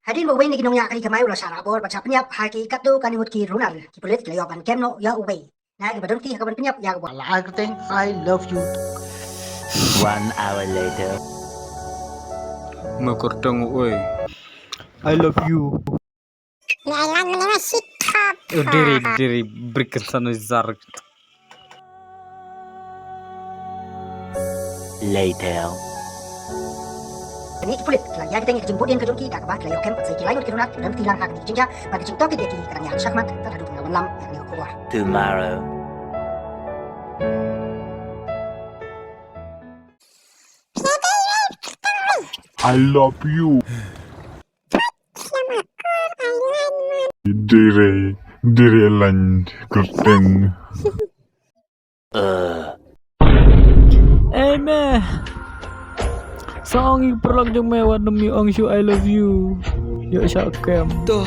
Hadin mo way ni ginong yakay kamay ulo sa rabor pag sa penyap haki katu kanimut ki runar ki pulit ki layoban kemno ya ubay na gi badon ki hakaban penyap ya gwa achawdeng, I love you. 1 hour later. Makurdang oi. I love you. Diri berikan sana zarak. Later. ni ki pulit ki ya kiteng ki jemput din ka jongki tak ba ki layo kem sai ki layo ki runar dan tilang hak ni jinja bagi jing toki ki karanya syakmat tak adu pengawan lam yang ni kuwa Tomorrow. I love you. Diri lan kerteng. Meh. Song perlang jong mewah demi ong shu I love you. Yo syakem. Tuh.